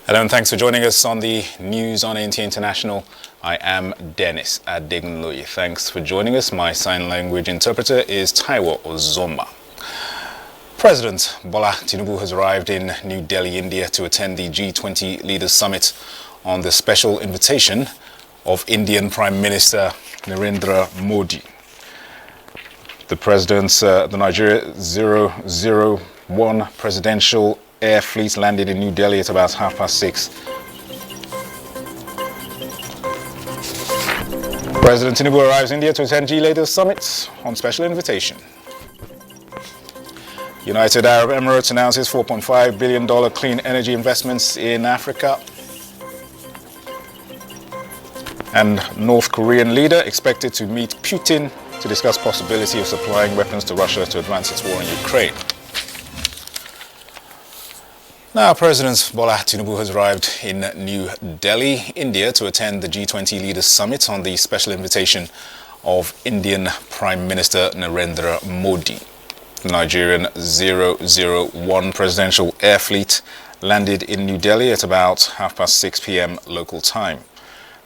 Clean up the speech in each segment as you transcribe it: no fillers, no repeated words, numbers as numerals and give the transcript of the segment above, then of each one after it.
Hello and thanks for joining us on the news on NTA International. I am Dennis Adegunloye. Thanks for joining us. My sign language interpreter is Taiwo Ozoma. President Bola Tinubu has arrived in New Delhi, India to attend the G20 Leaders Summit on the special invitation of Indian Prime Minister Narendra Modi. The President's the Nigeria 001 presidential air fleet landed in New Delhi at about 6:30. President Tinubu arrives India to attend G-Leaders Summit on special invitation. United Arab Emirates announces $4.5 billion clean energy investments in Africa. And North Korean leader expected to meet Putin to discuss possibility of supplying weapons to Russia to advance its war in Ukraine. Now, President Bola Tinubu has arrived in New Delhi, India, to attend the G20 Leaders Summit on the special invitation of Indian Prime Minister Narendra Modi. The Nigerian 001 presidential air fleet landed in New Delhi at about 6:30 p.m. local time.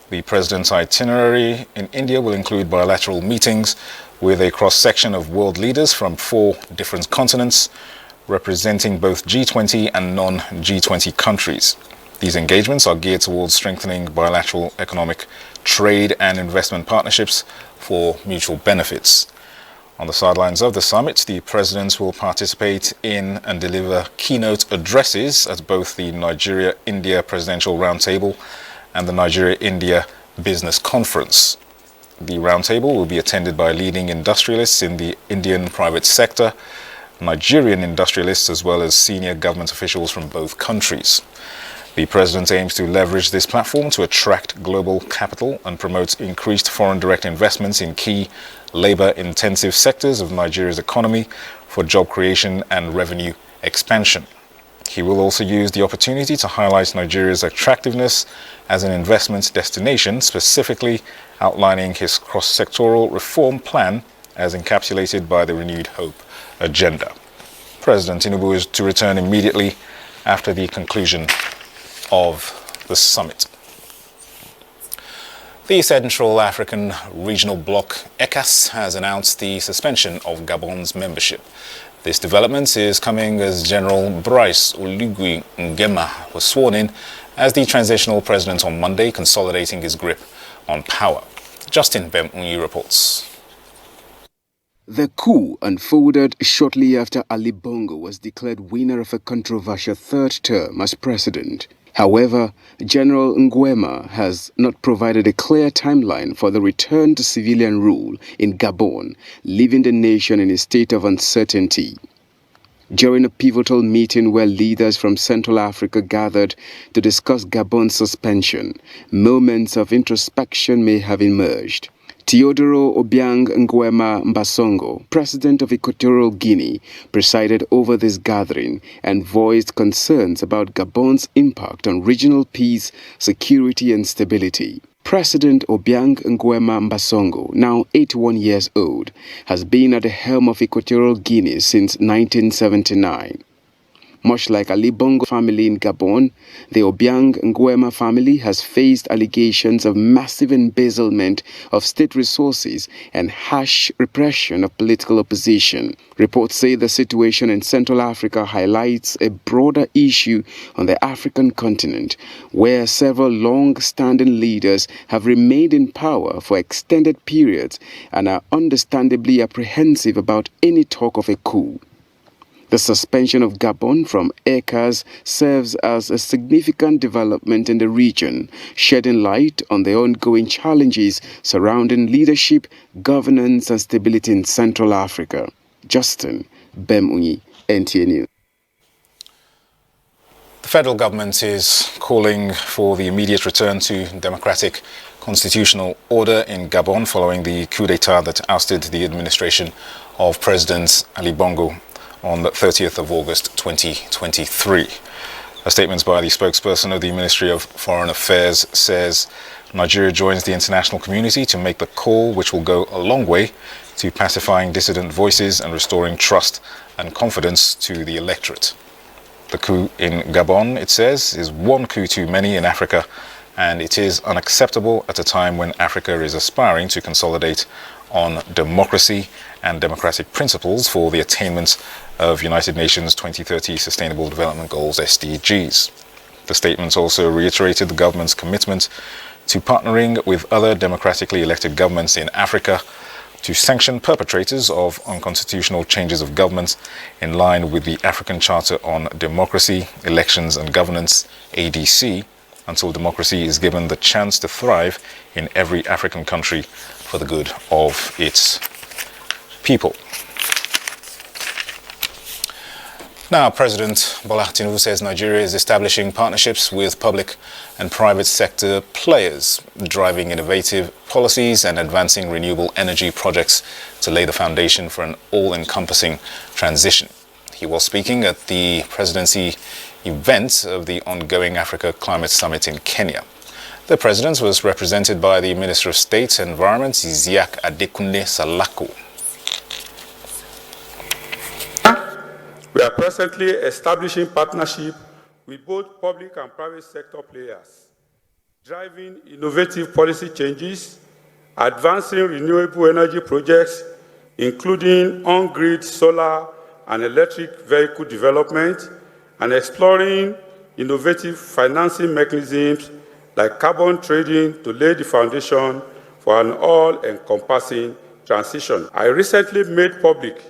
The President's itinerary in India will include bilateral meetings with a cross-section of world leaders from 4 different continents, representing both G20 and non-G20 countries. These engagements are geared towards strengthening bilateral economic trade and investment partnerships for mutual benefits. On the sidelines of the summit, the presidents will participate in and deliver keynote addresses at both the Nigeria-India Presidential Roundtable and the Nigeria-India Business Conference. The roundtable will be attended by leading industrialists in the Indian private sector, Nigerian industrialists, as well as senior government officials from both countries. The President aims to leverage this platform to attract global capital and promote increased foreign direct investments in key labor-intensive sectors of Nigeria's economy for job creation and revenue expansion. He will also use the opportunity to highlight Nigeria's attractiveness as an investment destination, specifically outlining his cross-sectoral reform plan as encapsulated by the Renewed Hope agenda. President Tinubu is to return immediately after the conclusion of the summit. The Central African Regional Bloc, ECAS, has announced the suspension of Gabon's membership. This development is coming as General Brice Oligui Nguema was sworn in as the transitional president on Monday, consolidating his grip on power. Justin Bemunyi reports. The coup unfolded shortly after Ali Bongo was declared winner of a controversial third term as president. However, General Nguema has not provided a clear timeline for the return to civilian rule in Gabon, leaving the nation in a state of uncertainty. During a pivotal meeting where leaders from Central Africa gathered to discuss Gabon's suspension, moments of introspection may have emerged. Teodoro Obiang Nguema Mbasongo, president of Equatorial Guinea, presided over this gathering and voiced concerns about Gabon's impact on regional peace, security and stability. President Obiang Nguema Mbasongo, now 81 years old, has been at the helm of Equatorial Guinea since 1979. Much like Ali Bongo family in Gabon, the Obiang Nguema family has faced allegations of massive embezzlement of state resources and harsh repression of political opposition. Reports say the situation in Central Africa highlights a broader issue on the African continent, where several long-standing leaders have remained in power for extended periods and are understandably apprehensive about any talk of a coup. The suspension of Gabon from ECAS serves as a significant development in the region, shedding light on the ongoing challenges surrounding leadership, governance and stability in Central Africa. Justin Bemunyi, NTA News. The federal government is calling for the immediate return to democratic constitutional order in Gabon following the coup d'etat that ousted the administration of President Ali Bongo on the 30th of August 2023. A statement by the spokesperson of the Ministry of Foreign Affairs says Nigeria joins the international community to make the call, which will go a long way to pacifying dissident voices and restoring trust and confidence to the electorate. The coup in Gabon, it says, is one coup too many in Africa, and it is unacceptable at a time when Africa is aspiring to consolidate on democracy and democratic principles for the attainment of United Nations 2030 Sustainable Development Goals (SDGs). The statement also reiterated the government's commitment to partnering with other democratically elected governments in Africa to sanction perpetrators of unconstitutional changes of government in line with the African Charter on Democracy, Elections and Governance, ADC, until democracy is given the chance to thrive in every African country for the good of its people. Now, President Bola Tinubu says Nigeria is establishing partnerships with public and private sector players, driving innovative policies and advancing renewable energy projects to lay the foundation for an all-encompassing transition. He was speaking at the presidency event of the ongoing Africa Climate Summit in Kenya. The president was represented by the Minister of State and Environment, Isiaq Adekunle Salako. We are presently establishing partnership with both public and private sector players, driving innovative policy changes, advancing renewable energy projects, including on-grid solar and electric vehicle development, and exploring innovative financing mechanisms like carbon trading to lay the foundation for an all-encompassing transition. I recently made public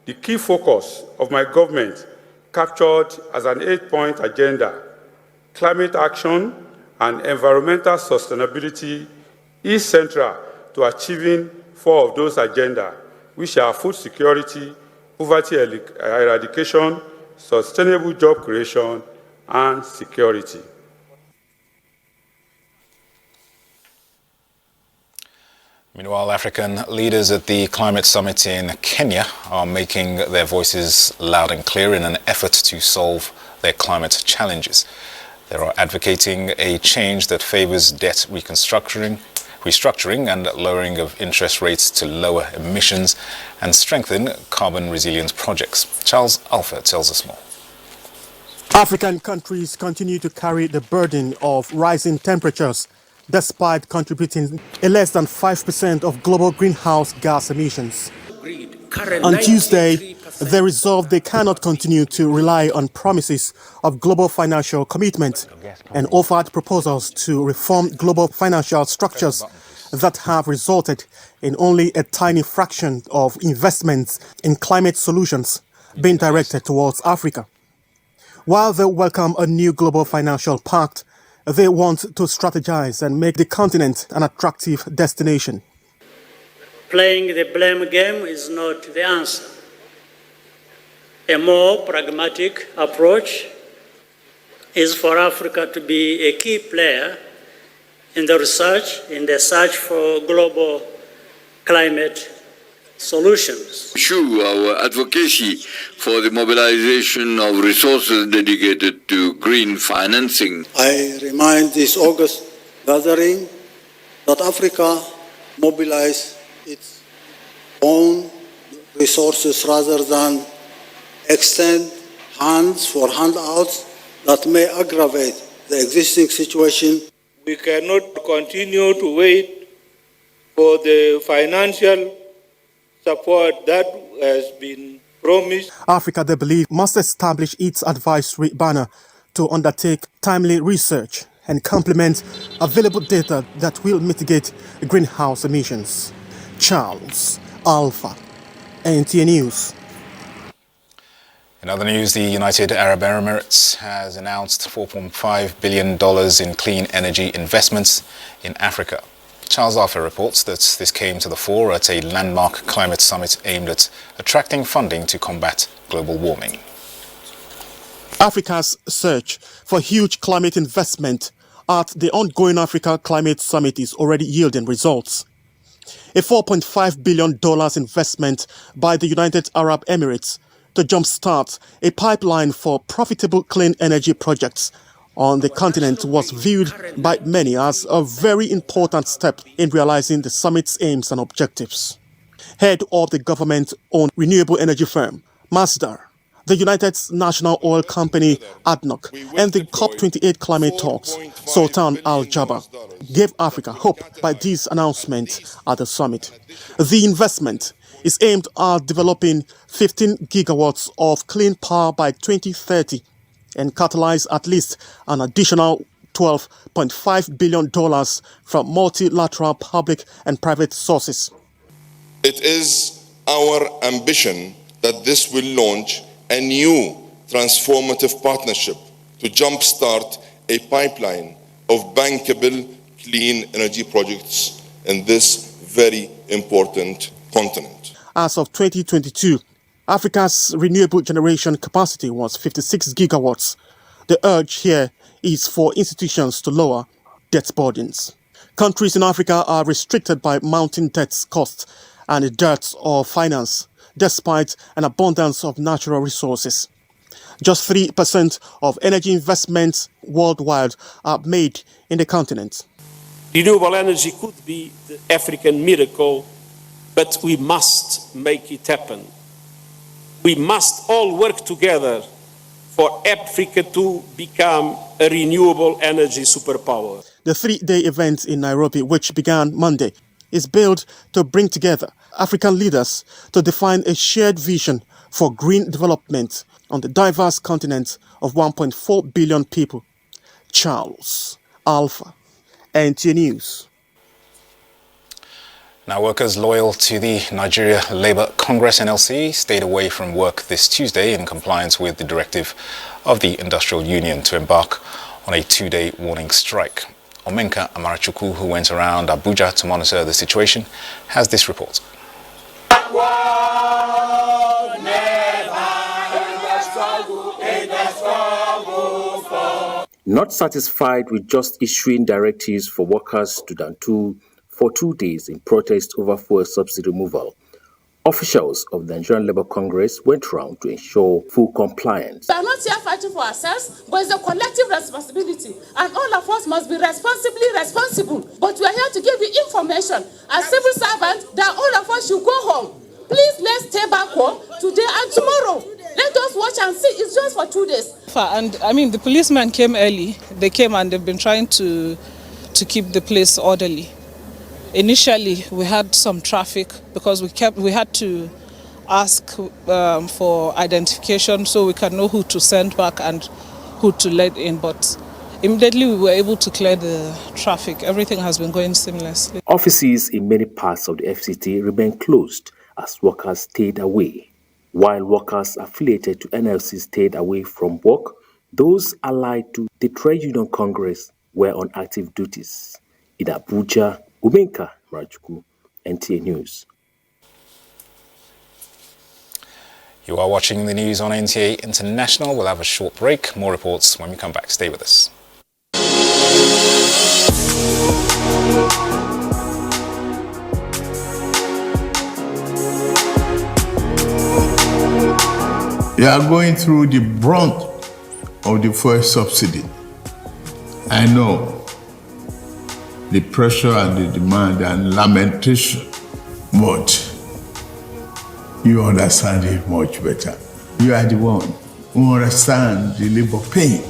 the key focus of my government, captured as an 8-point agenda: climate action and environmental sustainability is central to achieving 4 of those agendas, which are food security, poverty eradication, sustainable job creation, and security. Meanwhile, African leaders at the climate summit in Kenya are making their voices loud and clear in an effort to solve their climate challenges. They are advocating a change that favors debt restructuring and lowering of interest rates to lower emissions and strengthen carbon resilient projects. Charles Alpha tells us more. African countries continue to carry the burden of rising temperatures, despite contributing less than 5% of global greenhouse gas emissions. On Tuesday, they resolved they cannot continue to rely on promises of global financial commitment and offered proposals to reform global financial structures that have resulted in only a tiny fraction of investments in climate solutions being directed towards Africa. While they welcome a new global financial pact, they want to strategize and make the continent an attractive destination. Playing the blame game is not the answer. A more pragmatic approach is for Africa to be a key player in the search for global climate solutions. Our advocacy for the mobilization of resources dedicated to green financing. I remind this August gathering that Africa mobilize its own resources rather than extend hands for handouts that may aggravate the existing situation. We cannot continue to wait for the financial support that has been promised. Africa, they believe, must establish its advisory banner to undertake timely research and complement available data that will mitigate greenhouse emissions. Charles Alpha, NTA News. In other news, the United Arab Emirates has announced $4.5 billion in clean energy investments in Africa. Charles Arthur reports that this came to the fore at a landmark climate summit aimed at attracting funding to combat global warming. Africa's search for huge climate investment at the ongoing Africa Climate Summit is already yielding results. A $4.5 billion investment by the United Arab Emirates to jumpstart a pipeline for profitable clean energy projects on the continent was viewed by many as a very important step in realizing the summit's aims and objectives. Head of the government-owned renewable energy firm, Masdar, The United National Oil Company, ADNOC, and the COP28 climate talks, Sultan Al Jaber, gave Africa hope by these announcements at the summit. The investment is aimed at developing 15 gigawatts of clean power by 2030 and catalyze at least an additional $12.5 billion from multilateral public and private sources. It is our ambition that this will launch a new transformative partnership to jumpstart a pipeline of bankable clean energy projects in this very important continent. As of 2022, Africa's renewable generation capacity was 56 gigawatts. The urge here is for institutions to lower debt burdens. Countries in Africa are restricted by mounting debt costs and the dearth of finance, despite an abundance of natural resources. Just 3% of energy investments worldwide are made in the continent. Renewable energy could be the African miracle, but we must make it happen. We must all work together for Africa to become a renewable energy superpower. The 3-day event in Nairobi, which began Monday, is built to bring together African leaders to define a shared vision for green development on the diverse continent of 1.4 billion people. Charles Alpha, NTA News. Now, workers loyal to the Nigeria Labour Congress NLC stayed away from work this Tuesday in compliance with the directive of the industrial union to embark on a 2-day warning strike. Omenka Amarachukwu, who went around Abuja to monitor the situation, has this report. Not satisfied with just issuing directives for workers to Dantu for 2 days in protest over fuel subsidy removal, officials of the Nigerian Labour Congress went round to ensure full compliance. We are not here fighting for ourselves, but it's a collective responsibility, and all of us must be responsibly responsible. But we are here to give you information as civil servants that all of us should go home. Please, let's stay back home today and tomorrow. Let us watch and see. It's just for 2 days. And I mean, the policemen came early. They came and they've been trying to keep the place orderly. Initially, we had some traffic because we had to ask for identification so we can know who to send back and who to let in. But immediately we were able to clear the traffic. Everything has been going seamlessly. Offices in many parts of the FCT remain closed as workers stayed away. While workers affiliated to NLC stayed away from work, those allied to the Trade Union Congress were on active duties. In Abuja, Umenka Amarachukwu, NTA News. You are watching the news on NTA International. We'll have a short break. More reports when we come back. Stay with us. You are going through the brunt of the fuel subsidy. I know the pressure and the demand and lamentation, but you understand it much better. You are the one who understands the labor pain.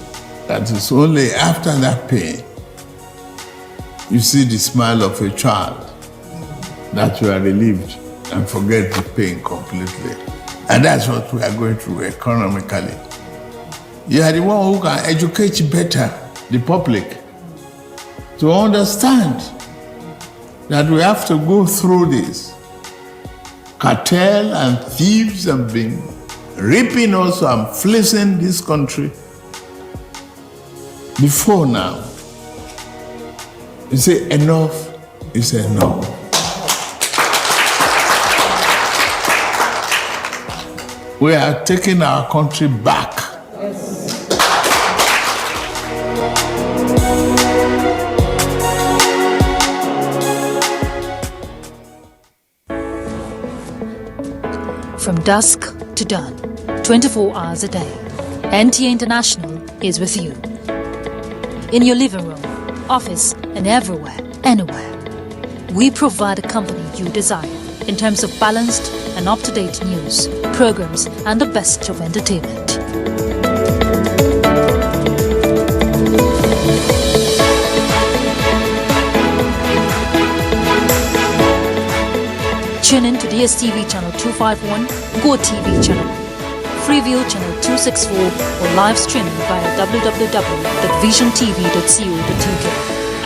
That is only after that pain you see the smile of a child that you are relieved and forget the pain completely. And that's what we are going through economically. You are the one who can educate better the public to understand that we have to go through this. Cartel and thieves have been raping us and fleecing this country before now. You say enough is enough. We are taking our country back. From dusk to dawn, 24 hours a day, NTA International is with you. In your living room, office, and everywhere, anywhere. We provide the company you desire. in terms of balanced and up-to-date news, programs, and the best of entertainment. Tune in to DSTV channel 251, GoTV channel, Freeview channel 264, or live streaming via www.visiontv.co.uk.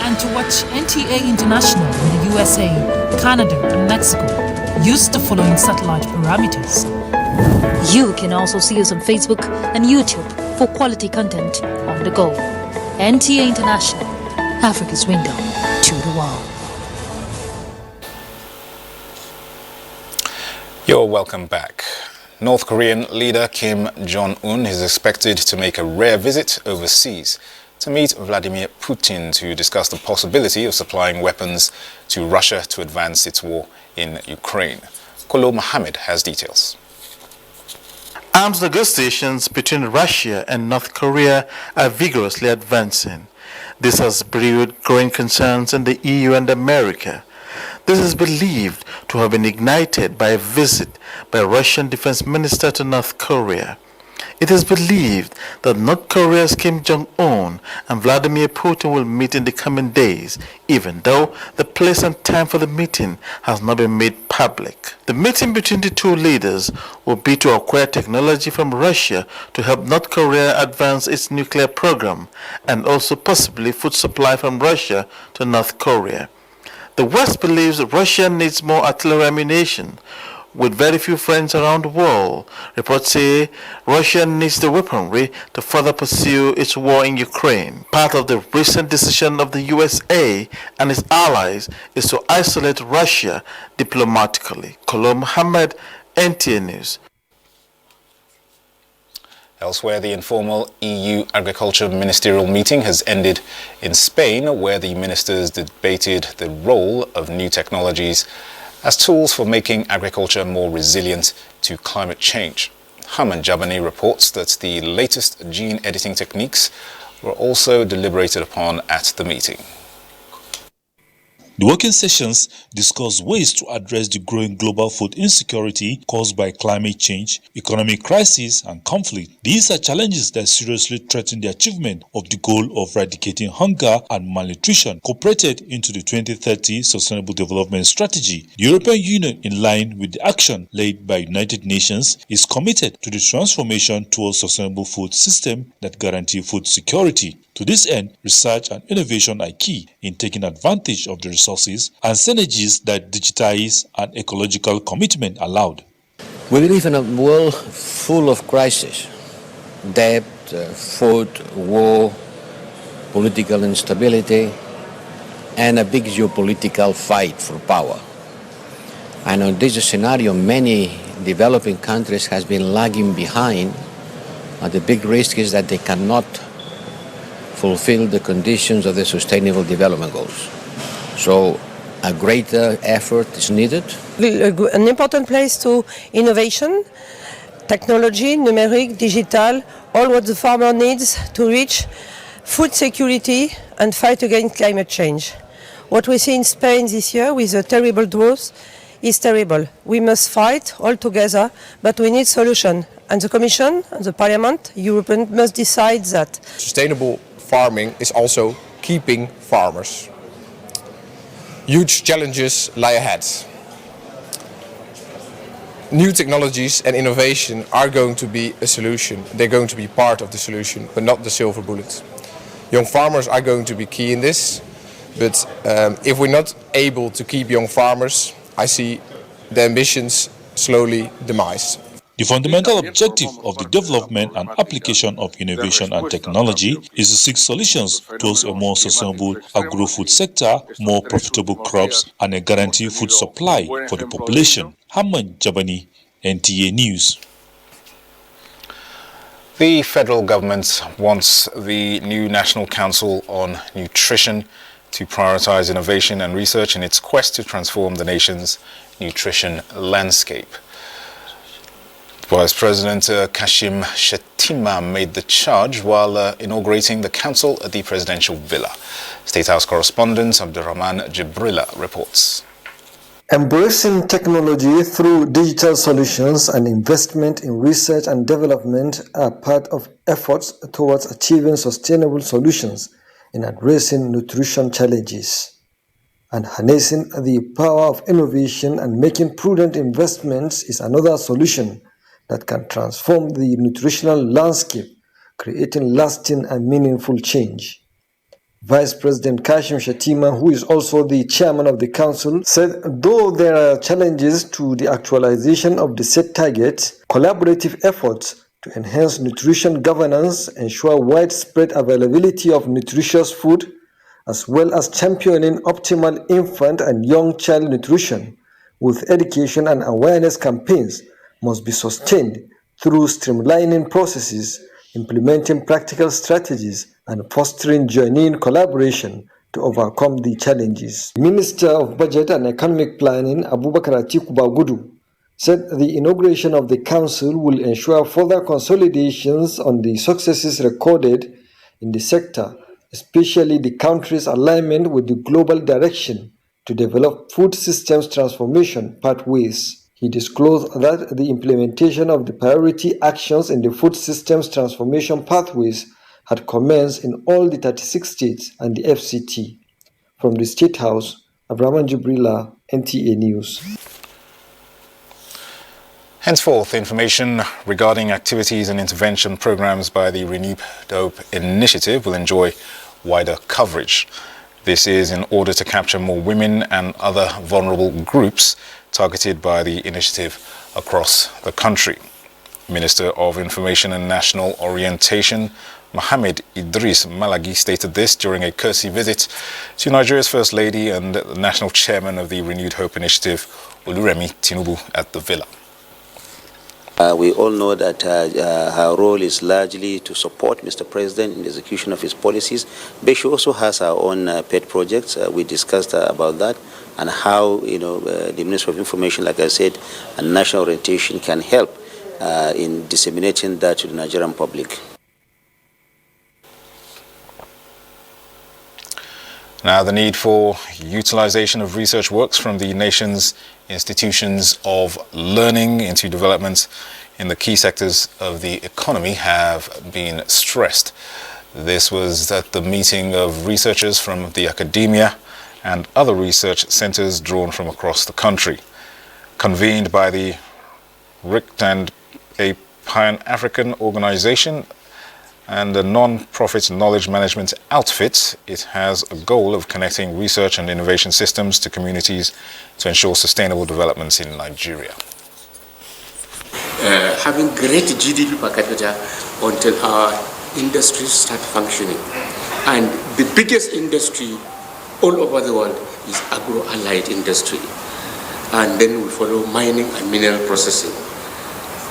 And to watch NTA International in the USA, Canada, and Mexico, use the following satellite parameters. You can also see us on Facebook and YouTube for quality content on the go. NTA International, Africa's window to the world. You're welcome back. North Korean leader Kim Jong-un is expected to make a rare visit overseas to meet Vladimir Putin to discuss the possibility of supplying weapons to Russia to advance its war in Ukraine. Kolo Mohammed has details. Arms negotiations between Russia and North Korea are vigorously advancing. This has brewed growing concerns in the EU and America. This is believed to have been ignited by a visit by Russian Defense Minister to North Korea. It is believed that North Korea's Kim Jong-un and Vladimir Putin will meet in the coming days, even though the place and time for the meeting has not been made public. The meeting between the two leaders will be to acquire technology from Russia to help North Korea advance its nuclear program, and also possibly food supply from Russia to North Korea. The West believes Russia needs more artillery ammunition. With very few friends around the world, reports say Russia needs the weaponry to further pursue its war in Ukraine. Part of the recent decision of the USA and its allies is to isolate Russia diplomatically. Kolo Mohammed, NTA News. Elsewhere, the informal EU agriculture ministerial meeting has ended in Spain, where the ministers debated the role of new technologies as tools for making agriculture more resilient to climate change. Haman Jabani reports that the latest gene editing techniques were also deliberated upon at the meeting. The working sessions discussed ways to address the growing global food insecurity caused by climate change, economic crisis, and conflict. These are challenges that seriously threaten the achievement of the goal of eradicating hunger and malnutrition, incorporated into the 2030 Sustainable Development Strategy. The European Union, in line with the action led by United Nations, is committed to the transformation towards sustainable food system that guarantee food security. To this end, research and innovation are key in taking advantage of the resources and synergies that digitize and ecological commitment allowed. We live in a world full of crises: debt, food, war, political instability, and a big geopolitical fight for power. And in this scenario, many developing countries have been lagging behind. The big risk is that they cannot fulfill the conditions of the Sustainable Development Goals. So a greater effort is needed. An important place to innovation, technology, numeric, digital, all what the farmer needs to reach food security and fight against climate change. What we see in Spain this year with a terrible drought is terrible. We must fight all together, but we need solution. And the Commission and the Parliament, European, must decide that. Sustainable farming is also keeping farmers. Huge challenges lie ahead. New technologies and innovation are going to be a solution. They're going to be part of the solution, but not the silver bullet. Young farmers are going to be key in this, but if we're not able to keep young farmers, I see the ambitions slowly demise. The fundamental objective of the development and application of innovation and technology is to seek solutions towards a more sustainable agro-food sector, more profitable crops, and a guaranteed food supply for the population. Haman Jabani, NTA News. The federal government wants the new National Council on Nutrition to prioritize innovation and research in its quest to transform the nation's nutrition landscape. Vice President Kashim Shettima made the charge while inaugurating the council at the presidential villa. State House correspondent Abdurrahman Jibrila reports. Embracing technology through digital solutions and investment in research and development are part of efforts towards achieving sustainable solutions in addressing nutrition challenges. And harnessing the power of innovation and making prudent investments is another solution that can transform the nutritional landscape, creating lasting and meaningful change. Vice President Kashim Shettima, who is also the chairman of the council, said though there are challenges to the actualization of the set targets, collaborative efforts to enhance nutrition governance, ensure widespread availability of nutritious food, as well as championing optimal infant and young child nutrition with education and awareness campaigns must be sustained through streamlining processes, implementing practical strategies, and fostering genuine collaboration to overcome the challenges. Minister of Budget and Economic Planning, Abubakar Atiku Bagudu, said the inauguration of the council will ensure further consolidations on the successes recorded in the sector, especially the country's alignment with the global direction to develop food systems transformation pathways. He disclosed that the implementation of the priority actions in the food systems transformation pathways had commenced in all the 36 states and the FCT. From the State House, Abraham Jibrila, NTA News. Henceforth, information regarding activities and intervention programs by the Renewed Hope Initiative will enjoy wider coverage. This is in order to capture more women and other vulnerable groups targeted by the initiative across the country. Minister of Information and National Orientation, Mohammed Idris Malagi, stated this during a courtesy visit to Nigeria's First Lady and the National Chairman of the Renewed Hope Initiative, Oluremi Tinubu, at the Villa. We all know that her role is largely to support Mr. President in the execution of his policies, but she also has her own pet projects. We discussed about that and how the Ministry of Information, like I said, and National Orientation can help in disseminating that to the Nigerian public. Now, the need for utilization of research works from the nation's institutions of learning into development in the key sectors of the economy have been stressed. This was at the meeting of researchers from the academia and other research centers drawn from across the country, convened by the RICT and a Pan-African organization and a non-profit knowledge management outfit. It has a goal of connecting research and innovation systems to communities to ensure sustainable developments in Nigeria. Having great GDP per capita until our industries start functioning. And the biggest industry all over the world is agro-allied industry. And then we follow mining and mineral processing.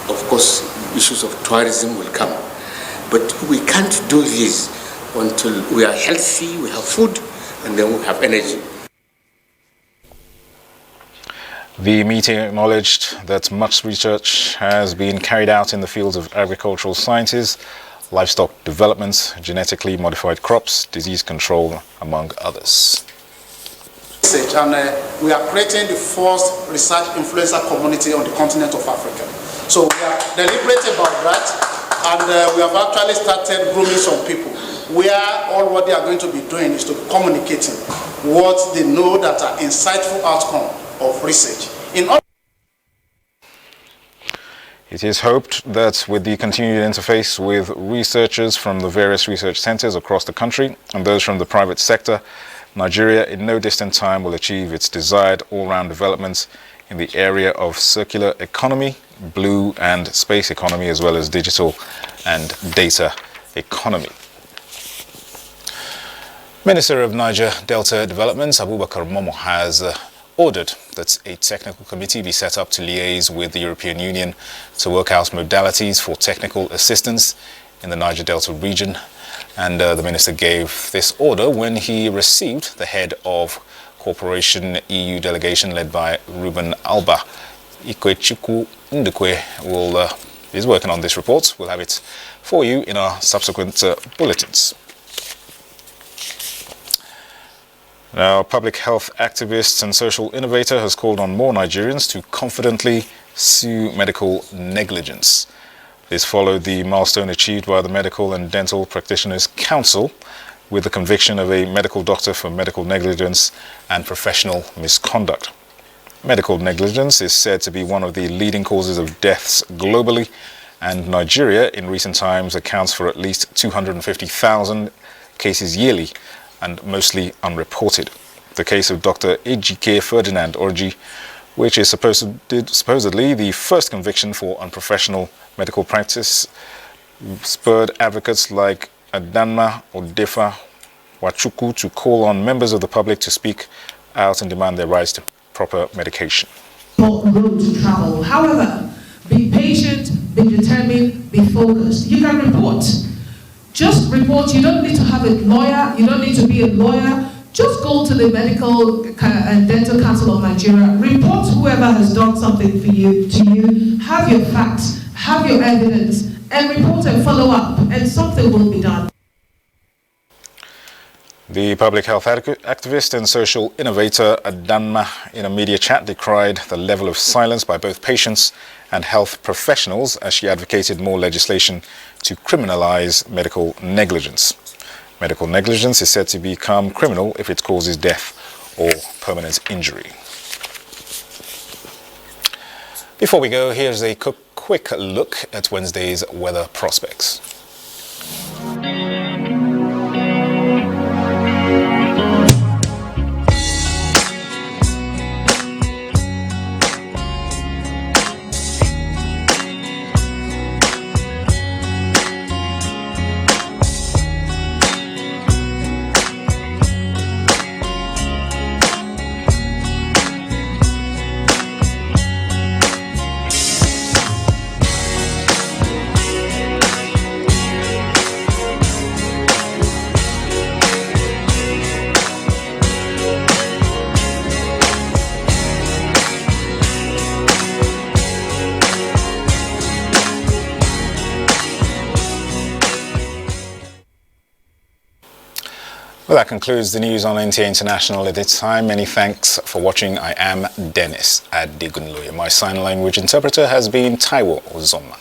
Of course, issues of tourism will come. But we can't do this until we are healthy, we have food, and then we have energy. The meeting acknowledged that much research has been carried out in the fields of agricultural sciences, livestock development, genetically modified crops, disease control, among others. And we are creating the first research influencer community on the continent of Africa. So we are deliberate about that. And we have actually started grooming some people where all what they are going to be doing is to be communicating what they know that are insightful outcome of research. It is hoped that with the continued interface with researchers from the various research centers across the country and those from the private sector, Nigeria in no distant time will achieve its desired all-round development in the area of circular economy, blue and space economy, as well as digital and data economy. Minister of Niger Delta Development, Abubakar Momo, has ordered that a technical committee be set up to liaise with the European Union to work out modalities for technical assistance in the Niger Delta region. And the minister gave this order when he received the head of Cooperation EU delegation led by Ruben Alba. Ikwechuku Ndekwe is working on this report. We'll have it for you in our subsequent bulletins. Now, a public health activist and social innovator has called on more Nigerians to confidently sue medical negligence. This followed the milestone achieved by the Medical and Dental Practitioners Council with the conviction of a medical doctor for medical negligence and professional misconduct. Medical negligence is said to be one of the leading causes of deaths globally, and Nigeria in recent times accounts for at least 250,000 cases yearly, and mostly unreported. The case of Dr. Ejike Ferdinand Orji, which is supposedly the first conviction for unprofessional medical practice, spurred advocates like Adanma Odefa Wachuku to call on members of the public to speak out and demand their rights to proper medication. Road to travel. However, be patient, be determined, be focused. You can report. Just report. You don't need to have a lawyer. You don't need to be a lawyer. Just go to the Medical and Dental Council of Nigeria. Report whoever has done something for you, to you. Have your facts, have your evidence, and report and follow up, and something will be done. The public health activist and social innovator Adanma, in a media chat, decried the level of silence by both patients and health professionals as she advocated more legislation to criminalize medical negligence. Medical negligence is said to become criminal if it causes death or permanent injury. Before we go, here's a quick look at Wednesday's weather prospects. Well, that concludes the news on NTA International at this time. Many thanks for watching. I am Dennis Adegunloye. My sign language interpreter has been Taiwo Ozoma.